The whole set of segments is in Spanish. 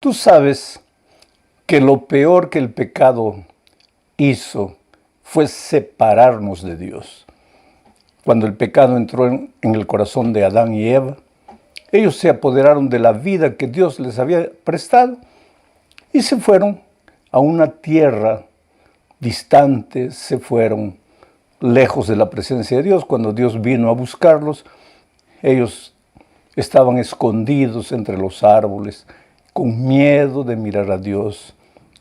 Tú sabes que lo peor que el pecado hizo fue separarnos de Dios. Cuando el pecado entró en el corazón de Adán y Eva, ellos se apoderaron de la vida que Dios les había prestado y se fueron a una tierra distante, se fueron lejos de la presencia de Dios. Cuando Dios vino a buscarlos, ellos estaban escondidos entre los árboles, con miedo de mirar a Dios,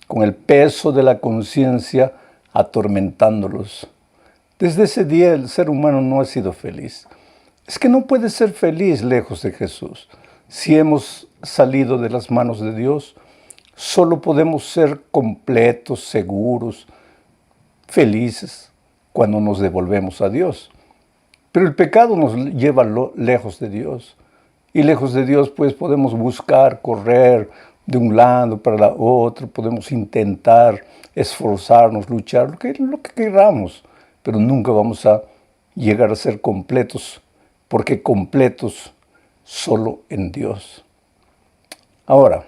con el peso de la conciencia atormentándolos. Desde ese día el ser humano no ha sido feliz. Es que no puede ser feliz lejos de Jesús. Si hemos salido de las manos de Dios, solo podemos ser completos, seguros, felices cuando nos devolvemos a Dios. Pero el pecado nos lleva lejos de Dios. Y lejos de Dios, pues, podemos buscar, correr de un lado para el otro, podemos intentar, esforzarnos, luchar, lo que queramos, pero nunca vamos a llegar a ser completos, porque completos solo en Dios. Ahora,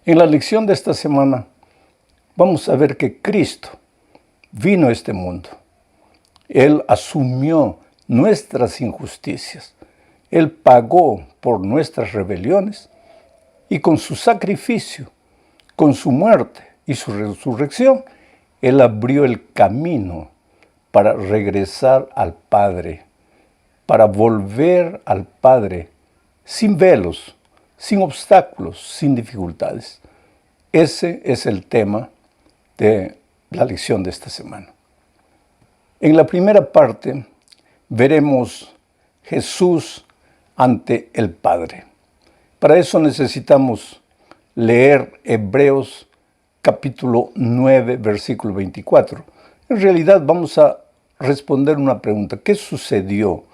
en la lección de esta semana, vamos a ver que Cristo vino a este mundo. Él asumió nuestras injusticias. Él pagó por nuestras rebeliones y con su sacrificio, con su muerte y su resurrección, Él abrió el camino para regresar al Padre, para volver al Padre sin velos, sin obstáculos, sin dificultades. Ese es el tema de la lección de esta semana. En la primera parte veremos Jesús ante el Padre. Para eso necesitamos leer Hebreos capítulo 9, versículo 24. En realidad vamos a responder una pregunta. ¿Qué sucedió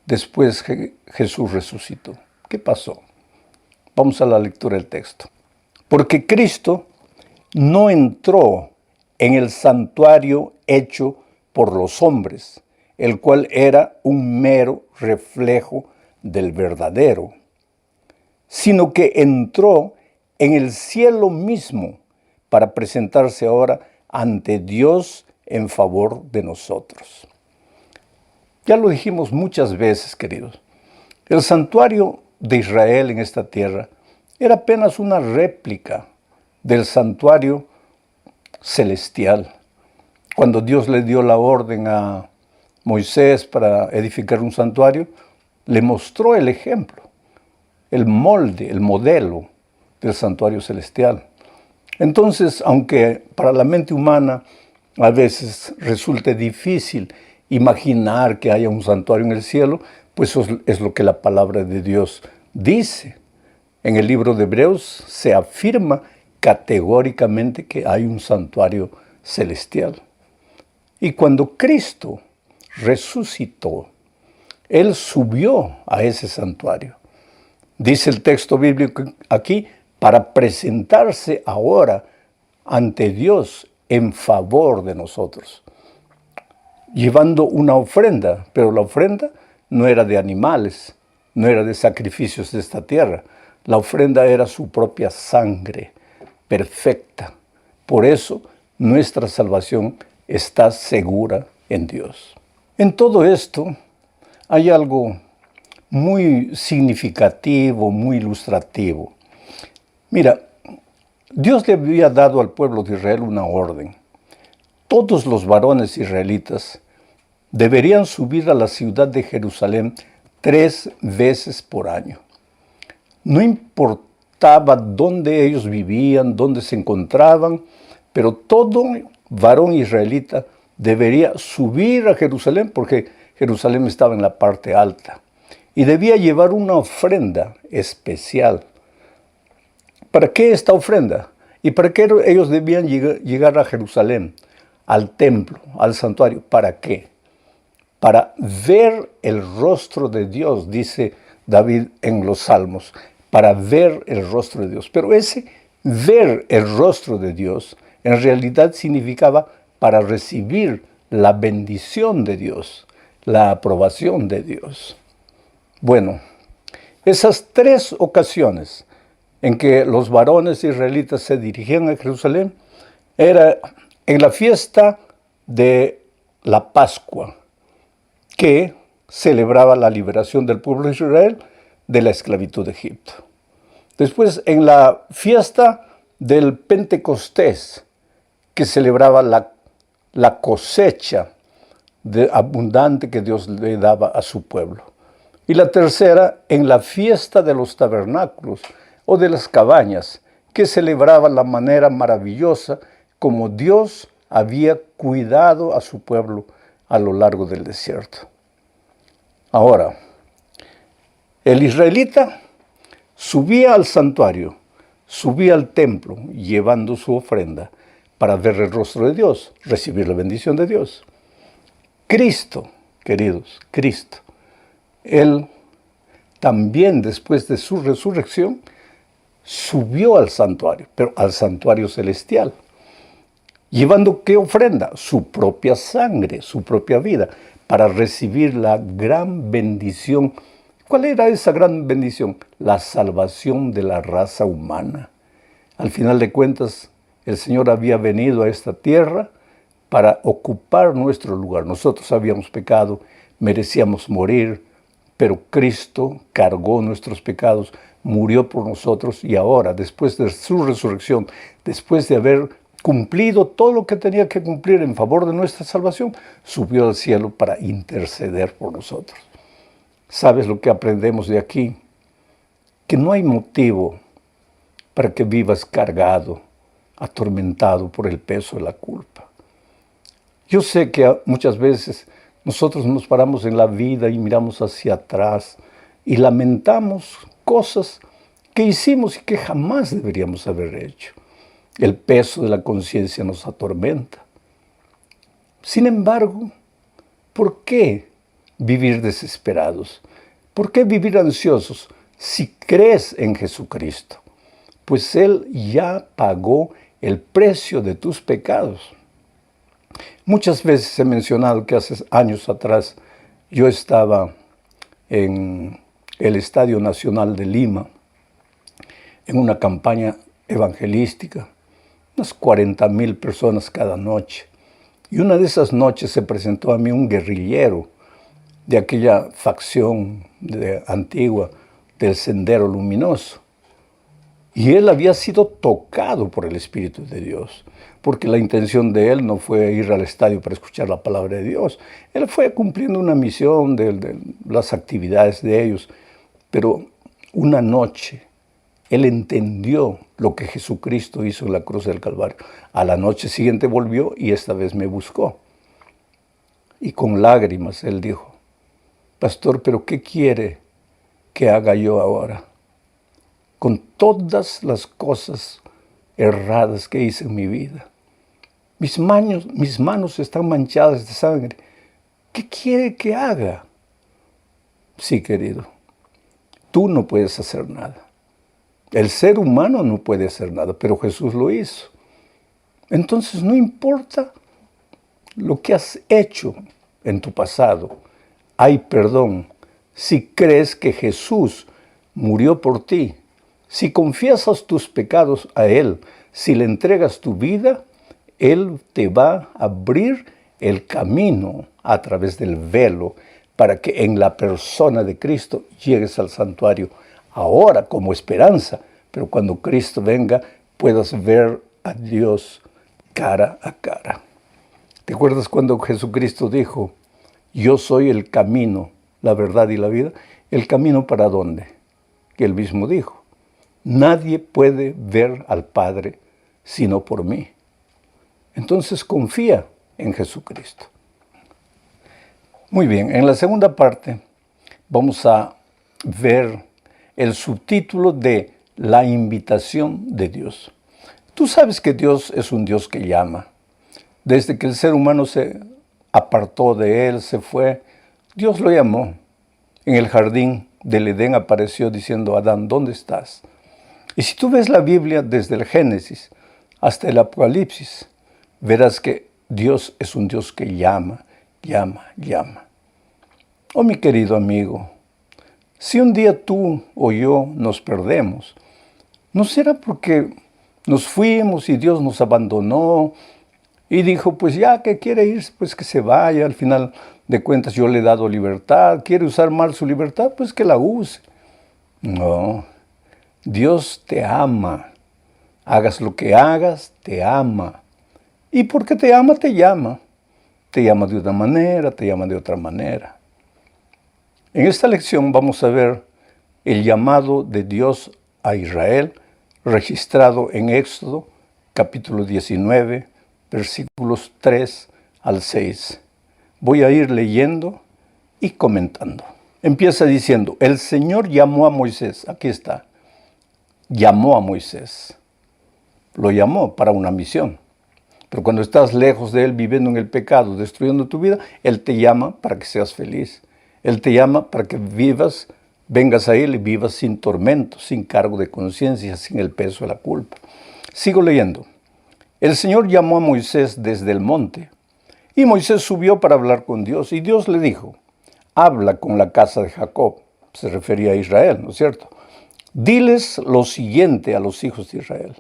después que Jesús resucitó? ¿Qué pasó? Vamos a la lectura del texto. Porque Cristo no entró en el santuario hecho por los hombres, el cual era un mero reflejo del verdadero, sino que entró en el cielo mismo para presentarse ahora ante Dios en favor de nosotros. Ya lo dijimos muchas veces, queridos. El santuario de Israel en esta tierra era apenas una réplica del santuario celestial. Cuando Dios le dio la orden a Moisés para edificar un santuario, le mostró el ejemplo, el molde, el modelo del santuario celestial. Entonces, aunque para la mente humana a veces resulte difícil imaginar que haya un santuario en el cielo, pues eso es lo que la palabra de Dios dice. En el libro de Hebreos se afirma categóricamente que hay un santuario celestial. Y cuando Cristo resucitó, Él subió a ese santuario. Dice el texto bíblico aquí, para presentarse ahora ante Dios en favor de nosotros, llevando una ofrenda, pero la ofrenda no era de animales, no era de sacrificios de esta tierra. La ofrenda era su propia sangre, perfecta. Por eso nuestra salvación está segura en Dios. En todo esto hay algo muy significativo, muy ilustrativo. Mira, Dios le había dado al pueblo de Israel una orden. Todos los varones israelitas deberían subir a la ciudad de Jerusalén 3 veces por año. No importaba dónde ellos vivían, dónde se encontraban, pero todo varón israelita debería subir a Jerusalén porque Jerusalén estaba en la parte alta y debía llevar una ofrenda especial. ¿Para qué esta ofrenda? ¿Y para qué ellos debían llegar a Jerusalén, al templo, al santuario? ¿Para qué? Para ver el rostro de Dios, dice David en los Salmos, para ver el rostro de Dios. Pero ese ver el rostro de Dios en realidad significaba para recibir la bendición de Dios, la aprobación de Dios. Bueno, esas 3 ocasiones en que los varones israelitas se dirigían a Jerusalén era en la fiesta de la Pascua, que celebraba la liberación del pueblo de Israel de la esclavitud de Egipto. Después, en la fiesta del Pentecostés, que celebraba la cosecha abundante que Dios le daba a su pueblo. Y la tercera, en la fiesta de los tabernáculos o de las cabañas, que celebraba la manera maravillosa como Dios había cuidado a su pueblo a lo largo del desierto. Ahora, el israelita subía al santuario, subía al templo llevando su ofrenda para ver el rostro de Dios, recibir la bendición de Dios. Cristo, queridos, Cristo, Él también después de su resurrección subió al santuario, pero al santuario celestial. ¿Llevando qué ofrenda? Su propia sangre, su propia vida, para recibir la gran bendición. ¿Cuál era esa gran bendición? La salvación de la raza humana. Al final de cuentas, el Señor había venido a esta tierra para ocupar nuestro lugar. Nosotros habíamos pecado, merecíamos morir, pero Cristo cargó nuestros pecados, murió por nosotros y ahora, después de su resurrección, después de haber cumplido todo lo que tenía que cumplir en favor de nuestra salvación, subió al cielo para interceder por nosotros. ¿Sabes lo que aprendemos de aquí? Que no hay motivo para que vivas cargado, atormentado por el peso de la culpa. Yo sé que muchas veces nosotros nos paramos en la vida y miramos hacia atrás y lamentamos cosas que hicimos y que jamás deberíamos haber hecho. El peso de la conciencia nos atormenta. Sin embargo, ¿por qué vivir desesperados? ¿Por qué vivir ansiosos si crees en Jesucristo? Pues Él ya pagó el precio de tus pecados. Muchas veces he mencionado que hace años atrás yo estaba en el Estadio Nacional de Lima en una campaña evangelística, unas 40,000 personas cada noche. Y una de esas noches se presentó a mí un guerrillero de aquella facción antigua del Sendero Luminoso. Y él había sido tocado por el Espíritu de Dios, porque la intención de él no fue ir al estadio para escuchar la palabra de Dios. Él fue cumpliendo una misión de las actividades de ellos. Pero una noche, él entendió lo que Jesucristo hizo en la cruz del Calvario. A la noche siguiente volvió y esta vez me buscó. Y con lágrimas él dijo: Pastor, ¿pero qué quiere que haga yo ahora? Con todas las cosas erradas que hice en mi vida. Mis manos están manchadas de sangre. ¿Qué quiere que haga? Sí, querido, tú no puedes hacer nada. El ser humano no puede hacer nada, pero Jesús lo hizo. Entonces no importa lo que has hecho en tu pasado, hay perdón. Si crees que Jesús murió por ti, si confiesas tus pecados a Él, si le entregas tu vida, Él te va a abrir el camino a través del velo para que en la persona de Cristo llegues al santuario ahora como esperanza, pero cuando Cristo venga puedas ver a Dios cara a cara. ¿Te acuerdas cuando Jesucristo dijo: yo soy el camino, la verdad y la vida? ¿El camino para dónde? Que Él mismo dijo: nadie puede ver al Padre sino por mí. Entonces confía en Jesucristo. Muy bien, en la segunda parte vamos a ver el subtítulo de la invitación de Dios. Tú sabes que Dios es un Dios que llama. Desde que el ser humano se apartó de Él, se fue, Dios lo llamó. En el jardín del Edén apareció diciendo: Adán, ¿dónde estás? Y si tú ves la Biblia desde el Génesis hasta el Apocalipsis, verás que Dios es un Dios que llama, llama, llama. Oh, mi querido amigo, si un día tú o yo nos perdemos, ¿No será porque nos fuimos y Dios nos abandonó y dijo, pues ya que quiere irse, pues que se vaya? Al final de cuentas yo le he dado libertad. ¿Quiere usar mal su libertad? Pues que la use. No, Dios te ama. Hagas lo que hagas, te ama. Y porque te ama, te llama. Te llama de una manera, te llama de otra manera. En esta lección vamos a ver el llamado de Dios a Israel, registrado en Éxodo, capítulo 19, versículos 3 al 6. Voy a ir leyendo y comentando. Empieza diciendo, el Señor llamó a Moisés. Aquí está. Llamó a Moisés. Lo llamó para una misión. Pero cuando estás lejos de Él, viviendo en el pecado, destruyendo tu vida, Él te llama para que seas feliz. Él te llama para que vivas, vengas a Él y vivas sin tormento, sin cargo de conciencia, sin el peso de la culpa. Sigo leyendo. El Señor llamó a Moisés desde el monte, y Moisés subió para hablar con Dios, y Dios le dijo, habla con la casa de Jacob. Se refería a Israel, ¿no es cierto? Diles lo siguiente a los hijos de Israel.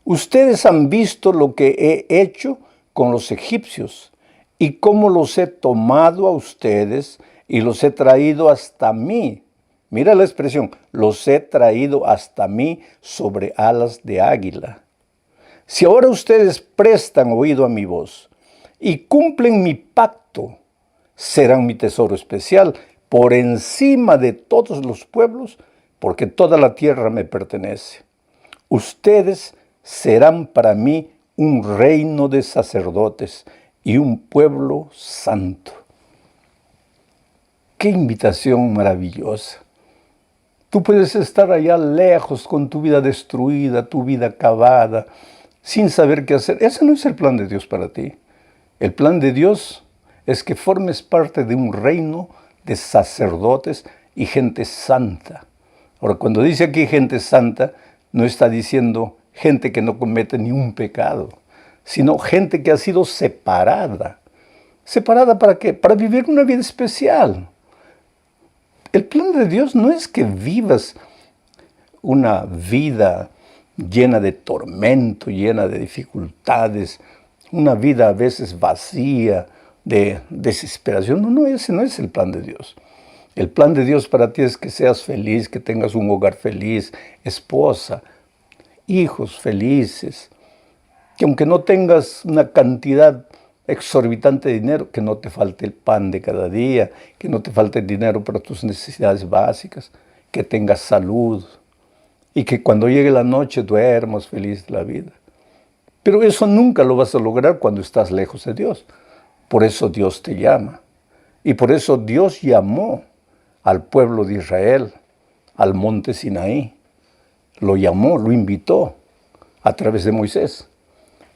Ustedes han visto lo que he hecho con los egipcios y cómo los he tomado a ustedes y los he traído hasta mí. Mira la expresión, los he traído hasta mí sobre alas de águila. Si ahora ustedes prestan oído a mi voz y cumplen mi pacto, serán mi tesoro especial por encima de todos los pueblos, porque toda la tierra me pertenece. Ustedes serán para mí un reino de sacerdotes y un pueblo santo. ¡Qué invitación maravillosa! Tú puedes estar allá lejos con tu vida destruida, tu vida acabada, sin saber qué hacer. Ese no es el plan de Dios para ti. El plan de Dios es que formes parte de un reino de sacerdotes y gente santa. Ahora, cuando dice aquí gente santa, no está diciendo gente que no comete ni un pecado, sino gente que ha sido separada. ¿Separada para qué? Para vivir una vida especial. El plan de Dios no es que vivas una vida llena de tormento, llena de dificultades, una vida a veces vacía, de desesperación. No, ese no es el plan de Dios. El plan de Dios para ti es que seas feliz, que tengas un hogar feliz, esposa, hijos felices, que aunque no tengas una cantidad exorbitante de dinero, que no te falte el pan de cada día, que no te falte el dinero para tus necesidades básicas, que tengas salud y que cuando llegue la noche duermas feliz de la vida. Pero eso nunca lo vas a lograr cuando estás lejos de Dios. Por eso Dios te llama. Y por eso Dios llamó al pueblo de Israel al monte Sinaí. Lo llamó, lo invitó a través de Moisés.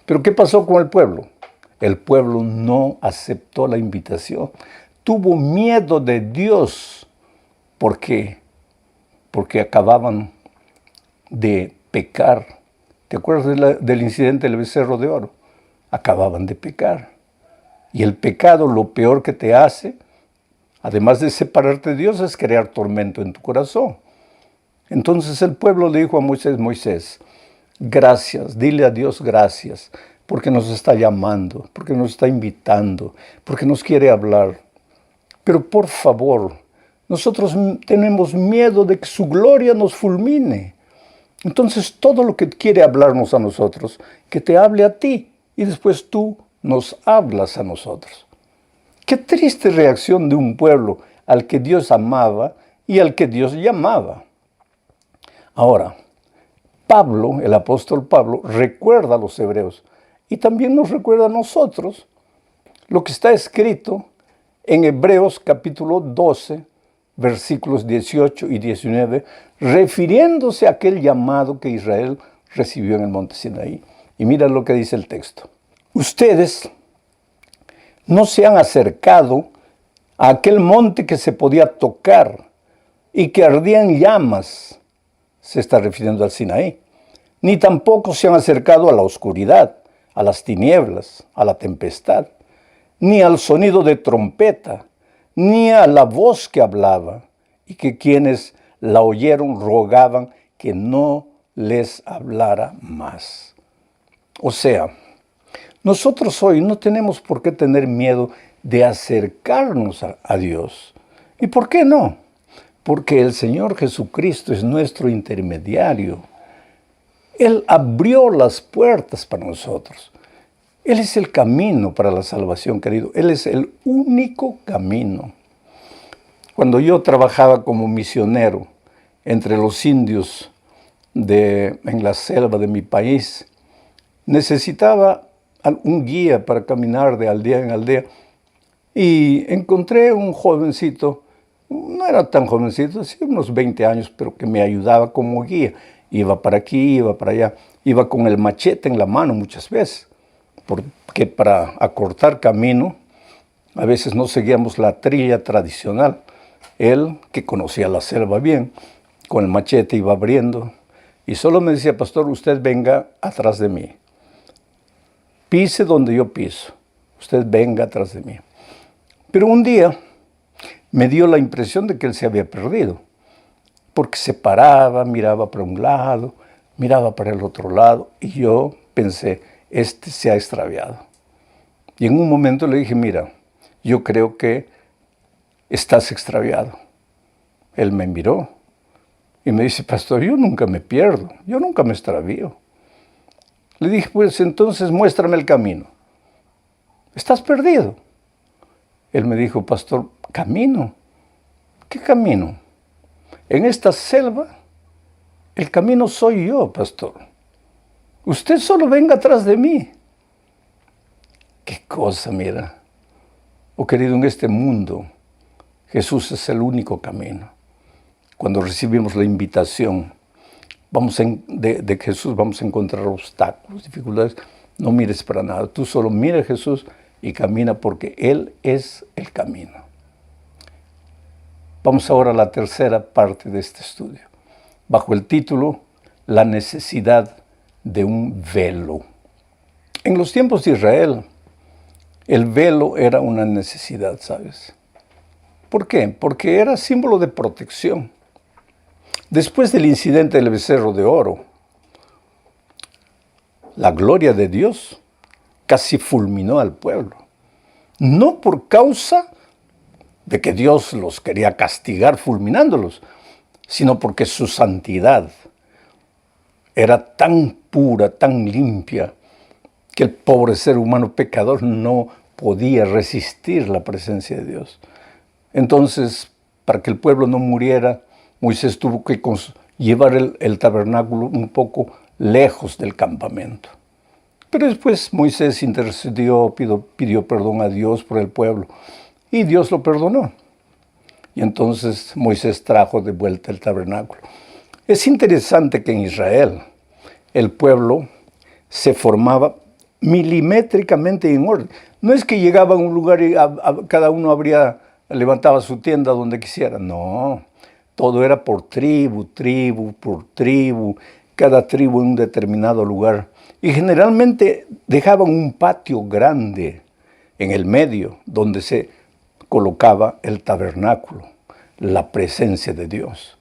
Pero ¿qué pasó con el pueblo? El pueblo no aceptó la invitación. Tuvo miedo de Dios. ¿Por qué? Porque acababan de pecar. ¿Te acuerdas del incidente del becerro de oro? Acababan de pecar. Y el pecado, lo peor que te hace, además de separarte de Dios, es crear tormento en tu corazón. Entonces el pueblo le dijo a Moisés, Moisés, gracias, dile a Dios gracias, porque nos está llamando, porque nos está invitando, porque nos quiere hablar. Pero por favor, nosotros tenemos miedo de que su gloria nos fulmine. Entonces todo lo que quiere hablarnos a nosotros, que te hable a ti y después tú nos hablas a nosotros. Qué triste reacción de un pueblo al que Dios amaba y al que Dios llamaba. Ahora, Pablo, el apóstol Pablo, recuerda a los hebreos y también nos recuerda a nosotros lo que está escrito en Hebreos capítulo 12, versículos 18 y 19, refiriéndose a aquel llamado que Israel recibió en el monte Sinaí. Y mira lo que dice el texto. Ustedes no se han acercado a aquel monte que se podía tocar y que ardía en llamas, se está refiriendo al Sinaí, ni tampoco se han acercado a la oscuridad, a las tinieblas, a la tempestad, ni al sonido de trompeta, ni a la voz que hablaba, y que quienes la oyeron rogaban que no les hablara más. O sea, nosotros hoy no tenemos por qué tener miedo de acercarnos a Dios. ¿Y por qué no? Porque el Señor Jesucristo es nuestro intermediario. Él abrió las puertas para nosotros. Él es el camino para la salvación, querido. Él es el único camino. Cuando yo trabajaba como misionero entre los indios en la selva de mi país, necesitaba un guía para caminar de aldea en aldea. Y encontré un jovencito, no era tan jovencito, sí, unos 20 años, pero que me ayudaba como guía. Iba para aquí, iba para allá, iba con el machete en la mano muchas veces, porque para acortar camino, a veces no seguíamos la trilla tradicional. Él, que conocía la selva bien, con el machete iba abriendo, y solo me decía, pastor, usted venga atrás de mí. Pise donde yo piso, usted venga atrás de mí. Pero un día me dio la impresión de que él se había perdido, porque se paraba, miraba para un lado, miraba para el otro lado, y yo pensé, este se ha extraviado. Y en un momento le dije, mira, yo creo que estás extraviado. Él me miró y me dice, pastor, yo nunca me pierdo, yo nunca me extravío. Le dije, pues entonces muéstrame el camino. ¿Estás perdido? Él me dijo, pastor, ¿camino? ¿Qué camino? En esta selva, el camino soy yo, pastor. Usted solo venga atrás de mí. Qué cosa, mira. Oh, querido, en este mundo, Jesús es el único camino. Cuando recibimos la invitación de Jesús, vamos a encontrar obstáculos, dificultades. No mires para nada. Tú solo mira a Jesús y camina porque Él es el camino. Vamos ahora a la tercera parte de este estudio, bajo el título La necesidad de un velo. En los tiempos de Israel, el velo era una necesidad, ¿sabes? ¿Por qué? Porque era símbolo de protección. Después del incidente del becerro de oro, la gloria de Dios casi fulminó al pueblo. No por causa de que Dios los quería castigar fulminándolos, sino porque su santidad era tan pura, tan limpia, que el pobre ser humano pecador no podía resistir la presencia de Dios. Entonces, para que el pueblo no muriera, Moisés tuvo que llevar el tabernáculo un poco lejos del campamento. Pero después Moisés intercedió, pidió perdón a Dios por el pueblo, y Dios lo perdonó. Y entonces Moisés trajo de vuelta el tabernáculo. Es interesante que en Israel el pueblo se formaba milimétricamente en orden. No es que llegaba a un lugar y cada uno levantaba su tienda donde quisiera. No, todo era por tribu, cada tribu en un determinado lugar. Y generalmente dejaban un patio grande en el medio donde se colocaba el tabernáculo, la presencia de Dios.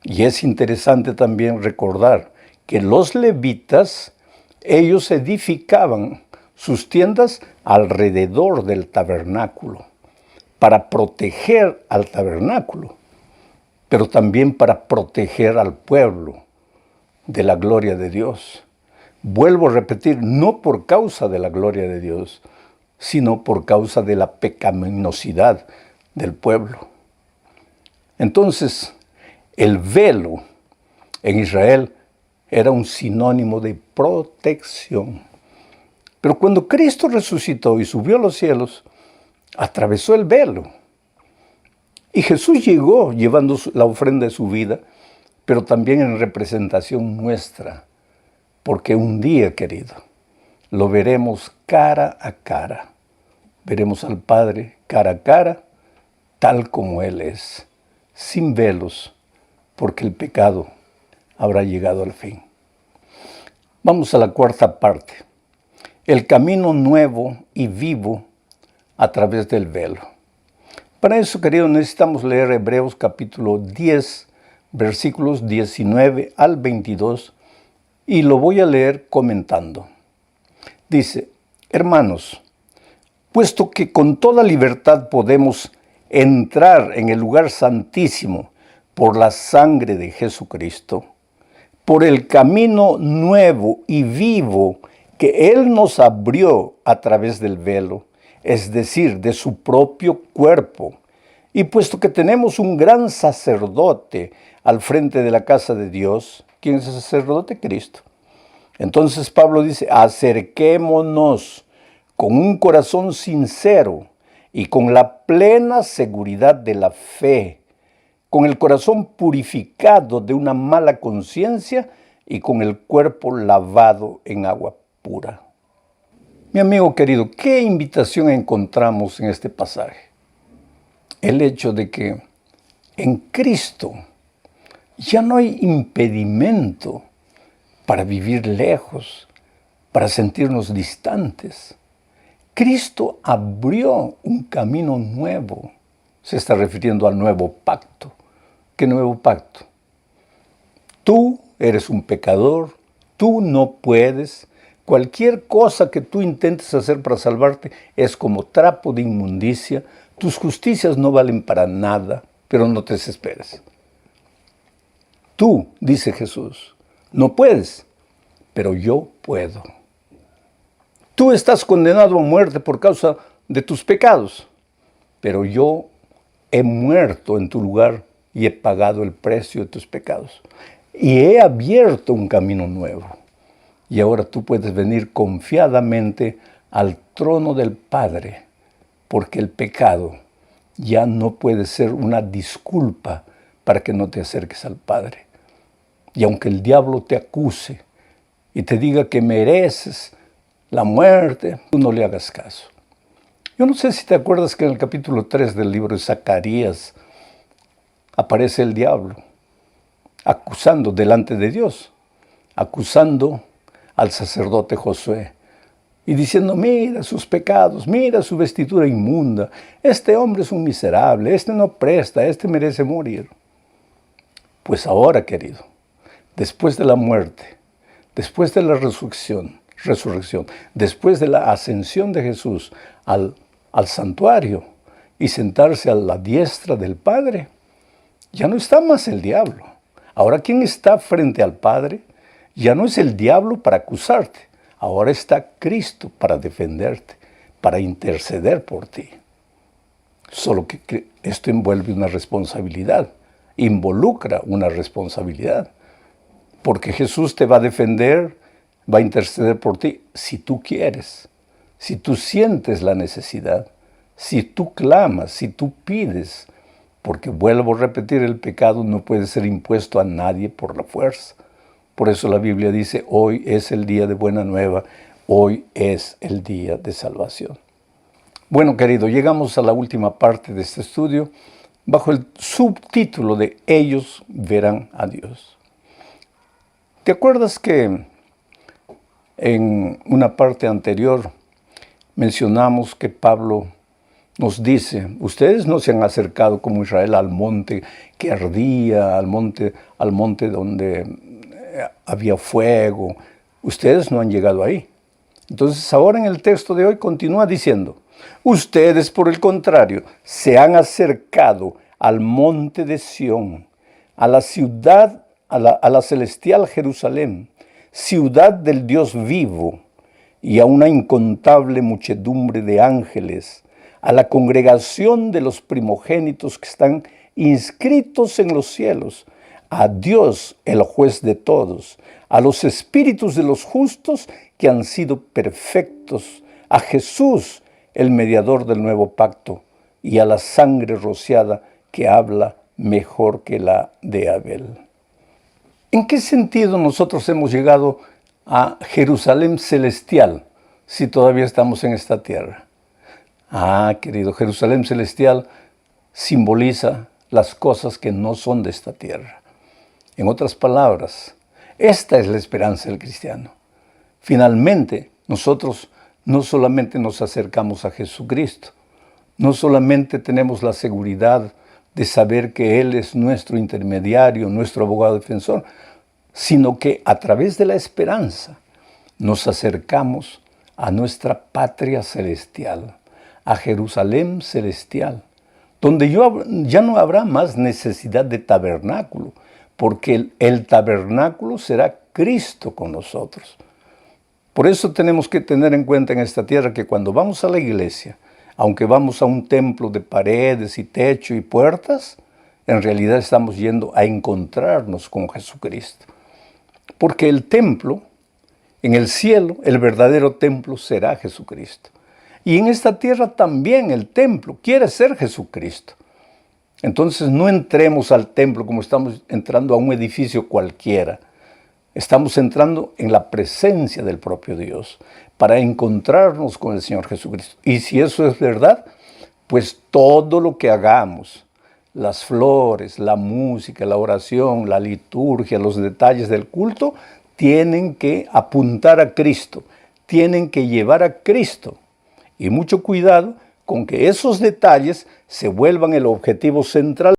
Y es interesante también recordar que los levitas, ellos edificaban sus tiendas alrededor del tabernáculo para proteger al tabernáculo, pero también para proteger al pueblo de la gloria de Dios. Vuelvo a repetir, no por causa de la gloria de Dios, sino por causa de la pecaminosidad del pueblo. Entonces, el velo en Israel era un sinónimo de protección. Pero cuando Cristo resucitó y subió a los cielos, atravesó el velo. Y Jesús llegó llevando la ofrenda de su vida, pero también en representación nuestra. Porque un día, querido, lo veremos cara a cara. Veremos al Padre cara a cara, tal como Él es, sin velos, porque el pecado habrá llegado al fin. Vamos a la cuarta parte. El camino nuevo y vivo a través del velo. Para eso, querido, necesitamos leer Hebreos capítulo 10, versículos 19 al 22, y lo voy a leer comentando. Dice: hermanos, puesto que con toda libertad podemos entrar en el lugar santísimo por la sangre de Jesucristo, por el camino nuevo y vivo que Él nos abrió a través del velo, es decir, de su propio cuerpo, y puesto que tenemos un gran sacerdote al frente de la casa de Dios, ¿quién es el sacerdote? Cristo. Entonces Pablo dice: acerquémonos con un corazón sincero y con la plena seguridad de la fe, con el corazón purificado de una mala conciencia y con el cuerpo lavado en agua pura. Mi amigo querido, ¿qué invitación encontramos en este pasaje? El hecho de que en Cristo ya no hay impedimento para vivir lejos, para sentirnos distantes. Cristo abrió un camino nuevo. Se está refiriendo al nuevo pacto. ¿Qué nuevo pacto? Tú eres un pecador, tú no puedes. Cualquier cosa que tú intentes hacer para salvarte es como trapo de inmundicia. Tus justicias no valen para nada, pero no te desesperes. Tú, dice Jesús, no puedes, pero yo puedo. Tú estás condenado a muerte por causa de tus pecados, pero yo he muerto en tu lugar y he pagado el precio de tus pecados. Y he abierto un camino nuevo. Y ahora tú puedes venir confiadamente al trono del Padre, porque el pecado ya no puede ser una disculpa para que no te acerques al Padre. Y aunque el diablo te acuse y te diga que mereces la muerte, tú no le hagas caso. Yo no sé si te acuerdas que en el capítulo 3 del libro de Zacarías aparece el diablo acusando delante de Dios, acusando al sacerdote Josué y diciendo: mira sus pecados, mira su vestidura inmunda, este hombre es un miserable, este no presta, este merece morir. Pues ahora, querido, después de la muerte, después de la resurrección, después de la ascensión de Jesús al santuario y sentarse a la diestra del Padre, ya no está más el diablo. Ahora, ¿quién está frente al Padre? Ya no es el diablo para acusarte. Ahora está Cristo para defenderte, para interceder por ti. Solo que esto envuelve una responsabilidad, involucra una responsabilidad. Porque Jesús te va a defender, va a interceder por ti si tú quieres, si tú sientes la necesidad, si tú clamas, si tú pides. Porque vuelvo a repetir, el pecado no puede ser impuesto a nadie por la fuerza. Por eso la Biblia dice: hoy es el día de buena nueva, hoy es el día de salvación. Bueno, querido, llegamos a la última parte de este estudio bajo el subtítulo de Ellos verán a Dios. ¿Te acuerdas que en una parte anterior mencionamos que Pablo nos dice: ustedes no se han acercado como Israel al monte que ardía, al monte donde había fuego? Ustedes no han llegado ahí. Entonces ahora en el texto de hoy continúa diciendo: ustedes, por el contrario, se han acercado al monte de Sión, a la ciudad, a la celestial Jerusalén, ciudad del Dios vivo, y a una incontable muchedumbre de ángeles, a la congregación de los primogénitos que están inscritos en los cielos, a Dios, el juez de todos, a los espíritus de los justos que han sido perfectos, a Jesús, el mediador del nuevo pacto, y a la sangre rociada que habla mejor que la de Abel. ¿En qué sentido nosotros hemos llegado a Jerusalén celestial si todavía estamos en esta tierra? Querido, Jerusalén celestial simboliza las cosas que no son de esta tierra. En otras palabras, esta es la esperanza del cristiano. Finalmente, nosotros no solamente nos acercamos a Jesucristo, no solamente tenemos la seguridad de saber que Él es nuestro intermediario, nuestro abogado defensor, sino que a través de la esperanza nos acercamos a nuestra patria celestial, a Jerusalén celestial, donde ya no habrá más necesidad de tabernáculo, porque el tabernáculo será Cristo con nosotros. Por eso tenemos que tener en cuenta en esta tierra que cuando vamos a la iglesia, aunque vamos a un templo de paredes y techo y puertas, en realidad estamos yendo a encontrarnos con Jesucristo. Porque el templo, en el cielo, el verdadero templo será Jesucristo. Y en esta tierra también el templo quiere ser Jesucristo. Entonces no entremos al templo como estamos entrando a un edificio cualquiera. Estamos entrando en la presencia del propio Dios para encontrarnos con el Señor Jesucristo. Y si eso es verdad, pues todo lo que hagamos, las flores, la música, la oración, la liturgia, los detalles del culto, tienen que apuntar a Cristo, tienen que llevar a Cristo. Y mucho cuidado con que esos detalles se vuelvan el objetivo central